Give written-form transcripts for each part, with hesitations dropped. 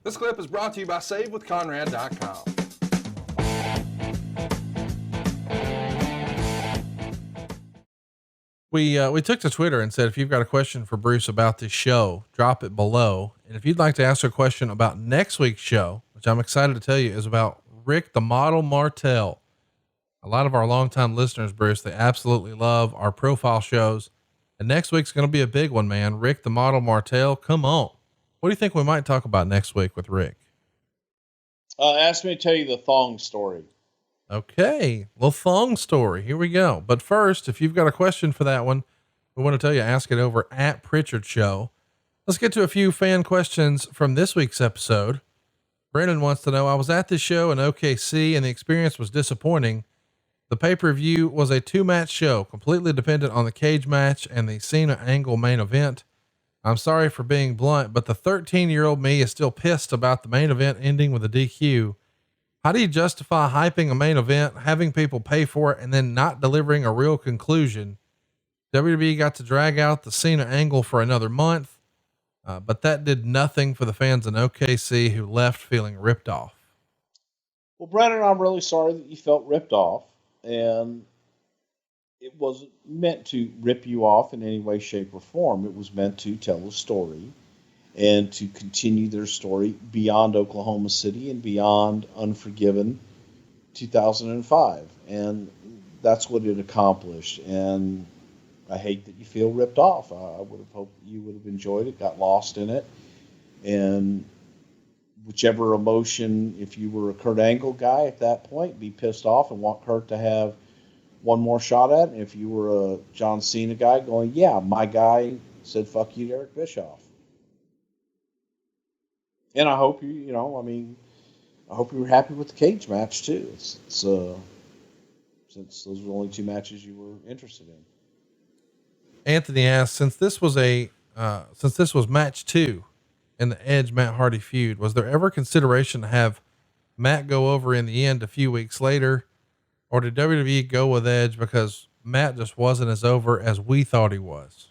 This clip is brought to you by SaveWithConrad.com. We took to Twitter and said, if you've got a question for Bruce about this show, drop it below. And if you'd like to ask a question about next week's show, which I'm excited to tell you is about Rick the Model Martel. A lot of our longtime listeners, Bruce, they absolutely love our profile shows. And next week's going to be a big one, man. Rick the Model Martel. Come on. What do you think we might talk about next week with Rick? Ask me to tell you the thong story. Okay. Little thong story. Here we go. But first, if you've got a question for that one, we want to tell you, ask it over at Prichard Show. Let's get to a few fan questions from this week's episode. Brennan wants to know, I was at this show in OKC and the experience was disappointing. The pay-per-view was a 2-match show, completely dependent on the cage match and the Cena Angle main event. I'm sorry for being blunt, but the 13-year-old me is still pissed about the main event ending with a DQ. How do you justify hyping a main event, having people pay for it, and then not delivering a real conclusion? WWE got to drag out the Cena Angle for another month, but that did nothing for the fans in OKC who left feeling ripped off. Well, Brennan, I'm really sorry that you felt ripped off, and it wasn't meant to rip you off in any way, shape, or form. It was meant to tell a story and to continue their story beyond Oklahoma City and beyond Unforgiven 2005. And that's what it accomplished. And I hate that you feel ripped off. I would have hoped you would have enjoyed it, got lost in it. And whichever emotion, if you were a Kurt Angle guy at that point, be pissed off and want Kurt to have one more shot at it. And if you were a John Cena guy going, yeah, my guy said, fuck you to Eric Bischoff. And I hope I hope you were happy with the cage match too. It's since those were the only 2 matches you were interested in. Anthony asked, since this was match 2 in the Edge Matt Hardy feud, was there ever consideration to have Matt go over in the end a few weeks later, or did WWE go with Edge because Matt just wasn't as over as we thought he was?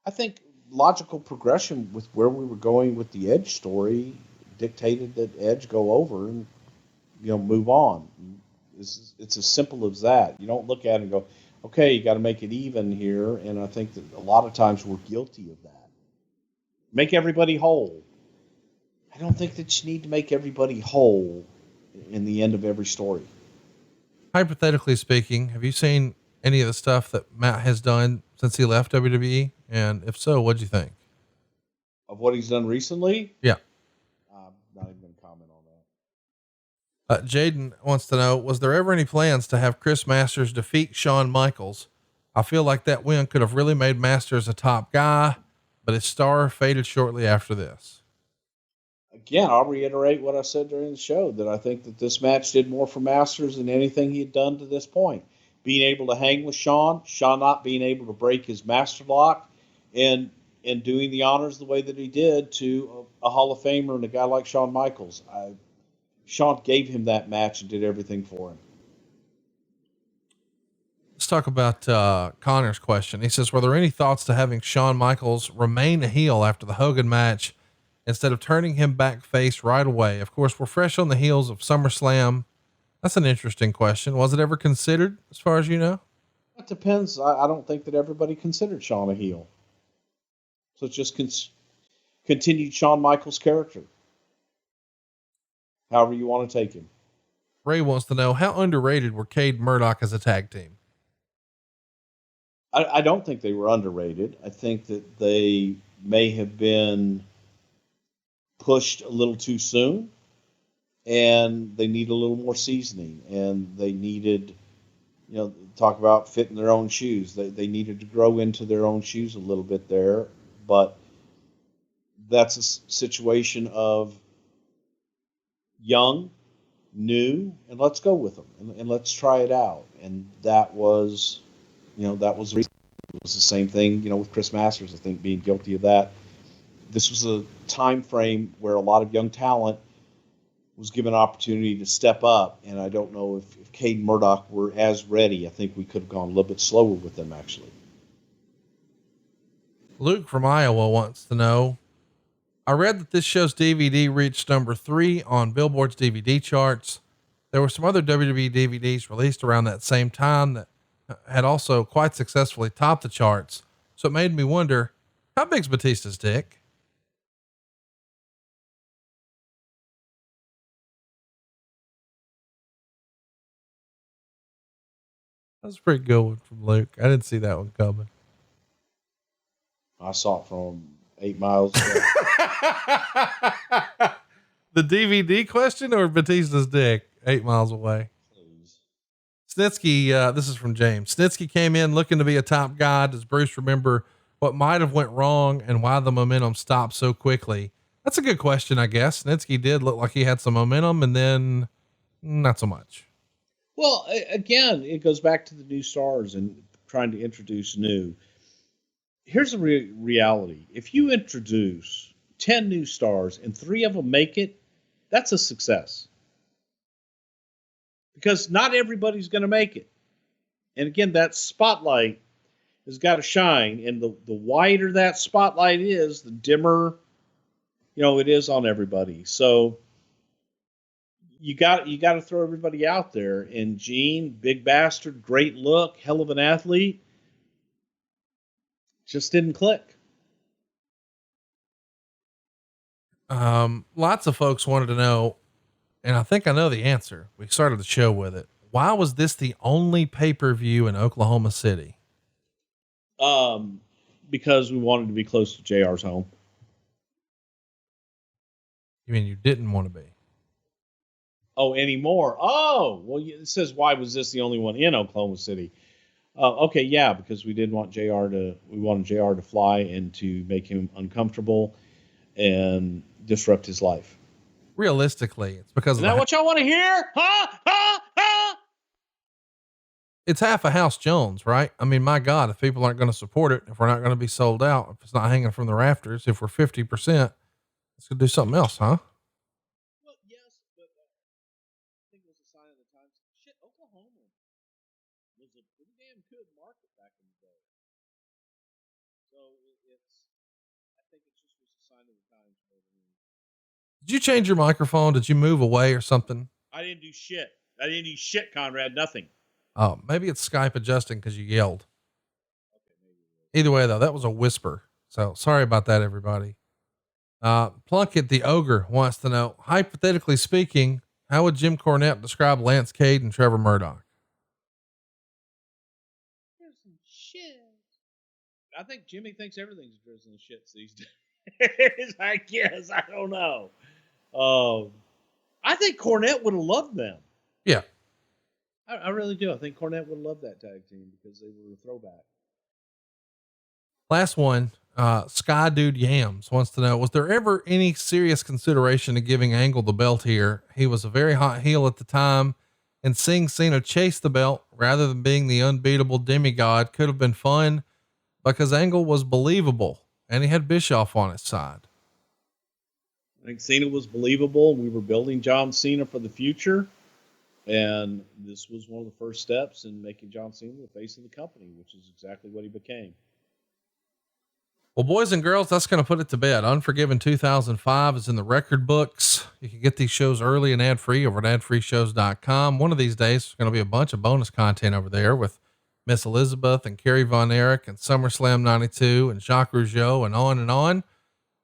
I think logical progression with where we were going with the Edge story dictated that Edge go over and, move on. It's as simple as that. You don't look at it and go, okay, you got to make it even here. And I think that a lot of times we're guilty of that. Make everybody whole. I don't think that you need to make everybody whole in the end of every story. Hypothetically speaking, have you seen any of the stuff that Matt has done since he left WWE? And if so, what'd you think of what he's done recently? Yeah. I'm not even going to comment on that. Jaden wants to know, was there ever any plans to have Chris Masters defeat Shawn Michaels? I feel like that win could have really made Masters a top guy, but his star faded shortly after this. Again, I'll reiterate what I said during the show, that I think that this match did more for Masters than anything he had done to this point. Being able to hang with Shawn not being able to break his master lock, and doing the honors the way that he did to a Hall of Famer and a guy like Shawn Michaels. Shawn gave him that match and did everything for him. Let's talk about Connor's question. He says, were there any thoughts to having Shawn Michaels remain a heel after the Hogan match instead of turning him back face right away? Of course, we're fresh on the heels of SummerSlam. That's an interesting question. Was it ever considered, as far as you know? It depends. I don't think that everybody considered Shawn a heel. So it's just continued Shawn Michaels' character. However you want to take him. Ray wants to know, how underrated were Cade and Murdoch as a tag team? I don't think they were underrated. I think that they may have been pushed a little too soon, and they need a little more seasoning, and they needed, talk about fitting their own shoes. They needed to grow into their own shoes a little bit there, but that's a situation of young, new, and let's go with them and let's try it out. And that was, that was the same thing, with Chris Masters, I think, being guilty of that. This was a time frame where a lot of young talent was given an opportunity to step up. And I don't know if Cade and Murdoch were as ready. I think we could have gone a little bit slower with them, actually. Luke from Iowa wants to know, I read that this show's DVD reached number 3 on Billboard's DVD charts. There were some other WWE DVDs released around that same time that had also quite successfully topped the charts. So it made me wonder, how big's Batista's dick? That was a pretty good one from Luke. I didn't see that one coming. I saw it from 8 miles away. The DVD question or Batista's dick 8 miles away? Please. Snitsky, this is from James. Snitsky came in looking to be a top guy. Does Bruce remember what might have went wrong and why the momentum stopped so quickly? That's a good question, I guess. Snitsky did look like he had some momentum and then not so much. Well, again, it goes back to the new stars and trying to introduce new. Here's the reality. If you introduce 10 new stars and 3 of them make it, that's a success. Because not everybody's going to make it. And again, that spotlight has got to shine. And the wider that spotlight is, the dimmer, it is on everybody. So you got to throw everybody out there. And Gene, big bastard, great look, hell of an athlete, just didn't click. Lots of folks wanted to know, and I think I know the answer. We started the show with it. Why was this the only pay-per-view in Oklahoma City? Because we wanted to be close to JR's home. You mean you didn't want to be? Oh, anymore. Oh, well, it says, why was this the only one in Oklahoma City? Okay. Yeah. Because we didn't want we wanted JR to fly and to make him uncomfortable and disrupt his life. Realistically, it's because is that what y'all want to hear? It's half a House Jones, right? I mean, my God, if people aren't going to support it, if we're not going to be sold out, if it's not hanging from the rafters, if we're 50%, let's go do something else, huh? Well, yes, but I think it was a sign of the times. Shit, Oklahoma was a pretty damn good market back in the day. So I think it just was a sign of the times. Did you change your microphone? Did you move away or something? I didn't do shit, Conrad. Nothing. Oh, maybe it's Skype adjusting because you yelled. Either way, though, that was a whisper. So sorry about that, everybody. Plunkett, the ogre, wants to know, hypothetically speaking, how would Jim Cornette describe Lance Cade and Trevor Murdoch? Drizzling shit. I think Jimmy thinks everything's drizzling shit these days. I guess. I don't know. I think Cornette would have loved them. Yeah. I really do. I think Cornette would love that tag team because they were a throwback. Last one, Sky Dude Yams wants to know, was there ever any serious consideration to giving Angle the belt here? He was a very hot heel at the time, and seeing Cena chase the belt rather than being the unbeatable demigod could have been fun because Angle was believable and he had Bischoff on his side. I think Cena was believable. We were building John Cena for the future. And this was one of the first steps in making John Cena the face of the company, which is exactly what he became. Well, boys and girls, that's going to put it to bed. Unforgiven 2005 is in the record books. You can get these shows early and ad free over at adfreeshows.com. One of these days, there's going to be a bunch of bonus content over there with Miss Elizabeth and Kerry Von Erich and SummerSlam 92 and Jacques Rougeau and on and on.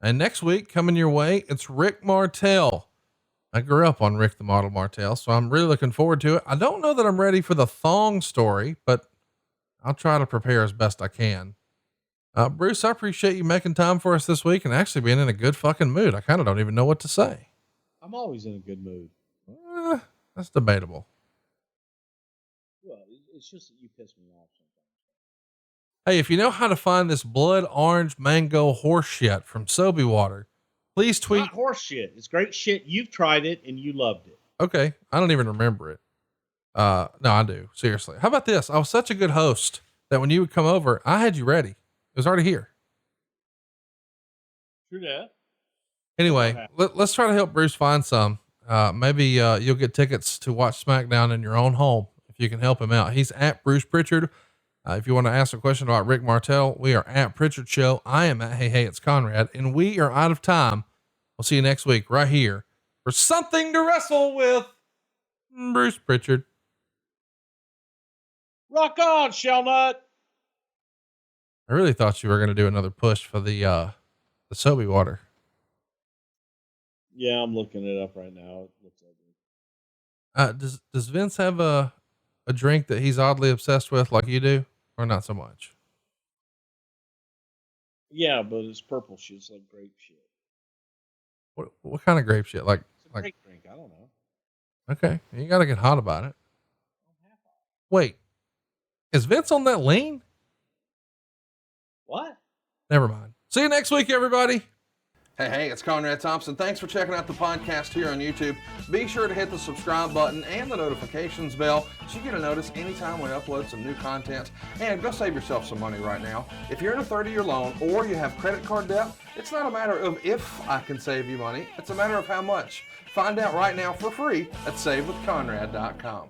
And next week coming your way, it's Rick Martel. I grew up on Rick the Model Martel, so I'm really looking forward to it. I don't know that I'm ready for the thong story, but I'll try to prepare as best I can. Bruce, I appreciate you making time for us this week and actually being in a good fucking mood. I kind of don't even know what to say. I'm always in a good mood. That's debatable. Well, it's just that you piss me off sometimes. Hey, if you know how to find this blood orange mango horse shit from Sobe Water, please tweet. Not horse shit. It's great shit. You've tried it and you loved it. Okay. I don't even remember it. No, I do. Seriously. How about this? I was such a good host that when you would come over, I had you ready. It was already here. True that. Anyway, let's try to help Bruce find some. Maybe you'll get tickets to watch SmackDown in your own home if you can help him out. He's at Bruce Prichard. If you want to ask a question about Rick Martel, we are at Prichard Show. I am at Hey, it's Conrad, and we are out of time We'll see you next week right here for Something to Wrestle with Bruce Prichard. Rock on, Shellnut. I really thought you were going to do another push for the Sobe water. Yeah, I'm looking it up right now. It looks ugly. Does Vince have a drink that he's oddly obsessed with like you do, or not so much? Yeah, but it's purple shit. It's like grape shit. What kind of grape shit? Like Grape drink. I don't know. Okay, you got to get hot about it. Wait, is Vince on that lean? What? Never mind. See you next week, everybody. Hey, it's Conrad Thompson. Thanks for checking out the podcast here on YouTube. Be sure to hit the subscribe button and the notifications bell so you get a notice anytime we upload some new content. And go save yourself some money right now. If you're in a 30-year loan or you have credit card debt, it's not a matter of if I can save you money. It's a matter of how much. Find out right now for free at SaveWithConrad.com.